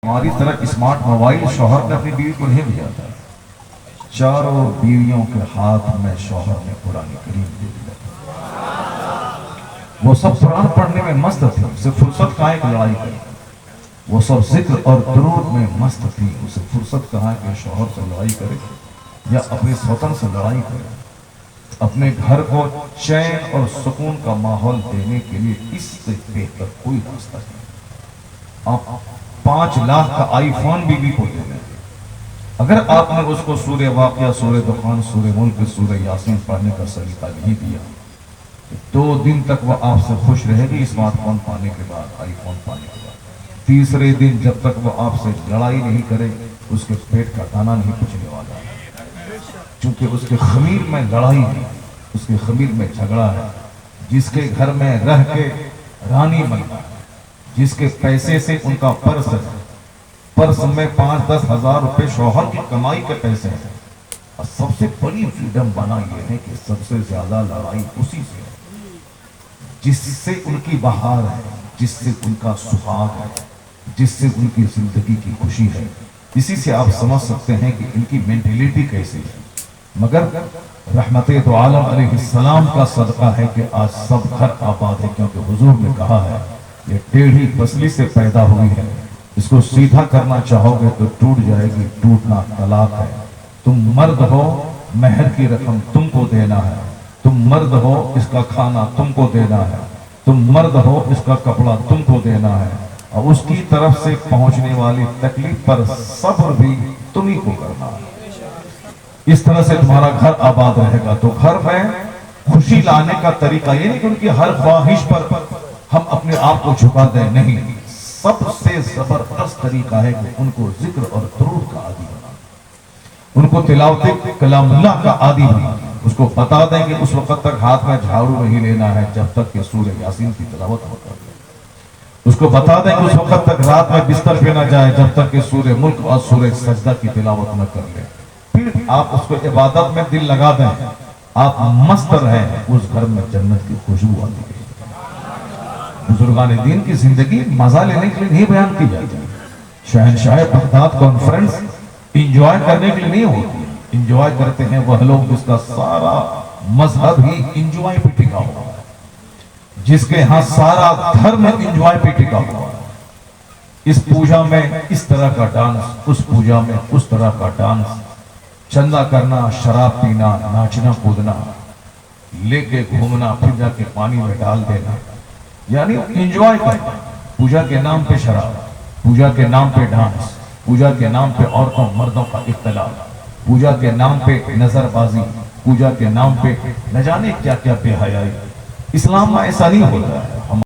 ہماری طرح smart mobile شوہر نے اپنی بیوی کو نہیں دیا تھا. چاروں بیویوں کے ہاتھ میں شوہر نے قرآن کریم دے دیا تھا. وہ سب قرآن پڑھنے میں مست تھی, اسے فرصت کہاں ہے کہ لڑائی کرے. وہ سب ذکر اور درود میں مست تھی, اسے فرصت کہاں ہے کہ شوہر سے لڑائی کرے یا اپنے سوتن سے لڑائی کرے. اپنے گھر کو چین اور سکون کا ماحول دینے کے لیے اس سے بہتر کوئی راستہ نہیں. آپ 5 لاکھ کا آئی فون بیوی کو دے دیں, اگر آپ نے اس کو سورہ واقعہ, سورہ دخان, سورہ ملک, سورہ یاسین پڑھنے کا سلیقہ نہیں دیا, 2 دن تک وہ آپ سے خوش رہے گی اسمارٹ فون پانے کے بعد, آئی فون پانے کے بعد. تیسرے دن جب تک وہ آپ سے لڑائی نہیں کرے اس کے پیٹ کا دانا نہیں پچنے والا, چونکہ اس کے خمیر میں لڑائی ہے, اس کے خمیر میں جھگڑا ہے. جس کے گھر میں رہ کے رانی بنتا ہے, جس کے پیسے سے ان کا پرس ہے, پرس میں 5-10 ہزار روپے شوہر کی کمائی کے پیسے ہیں. اور سب سے بڑی فریڈم بنا یہ ہے کہ سب سے زیادہ لڑائی اسی سے ہے جس سے ان کی بہار ہے, جس سے ان کا سہاگ ہے, جس سے ان کی زندگی کی خوشی ہے. اسی سے آپ سمجھ سکتے ہیں کہ ان کی مینٹیلیٹی کیسی ہے. مگر رحمت دو عالم علیہ السلام کا صدقہ ہے کہ آج سب گھر آباد ہے, کیونکہ حضور نے کہا ہے یہ ٹیڑھی پسلی سے پیدا ہوئی ہے, اس کو سیدھا کرنا چاہو گے تو ٹوٹ جائے گی, ٹوٹنا طلاق ہے. تم مرد ہو, مہر کی رقم تم کو دینا ہے, تم مرد ہو, اس کا کھانا تم کو دینا ہے, تم مرد ہو, اس کا کپڑا تم کو دینا ہے, اور اس کی طرف سے پہنچنے والی تکلیف پر صبر بھی تم ہی کو کرنا ہے. اس طرح سے تمہارا گھر آباد رہے گا. تو گھر میں خوشی لانے کا طریقہ یہ نہیں کہ ان کی ہر خواہش پر ہم اپنے آپ کو جھکا دیں, نہیں. سب سے زبردست طریقہ ہے کہ ان کو ذکر اور درود کا عادی بنا, ان کو تلاوت کلام اللہ کا عادی بنا. اس کو بتا دیں کہ اس وقت تک ہاتھ میں جھاڑو نہیں لینا ہے جب تک کہ سورہ یاسین کی تلاوت نہ کر لے. اس کو بتا دیں کہ اس وقت تک رات میں بستر پہ نہ جائے جب تک کہ سورہ ملک اور سورہ سجدہ کی تلاوت نہ کر لے. پھر آپ اس کو عبادت میں دل لگا دیں, آپ مست رہیں, اس گھر میں جنت کی خوشبو آتی ہے. بزرگان دین کی زندگی مزہ لینے کے لیے نہیں بیان کی جاتی. شہنشاہ بغداد کانفرنس انجوائے کرنے کے لیے نہیں ہوتی. انجوائے کرتے ہیں وہ لوگ جس کا سارا مذہب ہی انجوائے پہ ٹکا ہوا ہے, جس کے ہاں سارا دھرم انجوائے پہ ٹکا ہوا ہے. اس پوجا میں اس طرح کا ڈانس, اس پوجا میں اس طرح کا ڈانس, چندہ کرنا, شراب پینا, ناچنا کودنا, لے کے گھومنا, پھر جا کے پانی میں ڈال دینا, یعنی انجوائے کرنا. پوجا کے نام پہ شراب, پوجا کے نام پہ ڈانس, پوجا کے نام پہ عورتوں مردوں کا اختلاط, پوجا کے نام پہ نظر بازی, پوجا کے نام پہ نہ جانے کیا کیا بے حیائی. اسلام میں ایسا نہیں ہوتا ہے.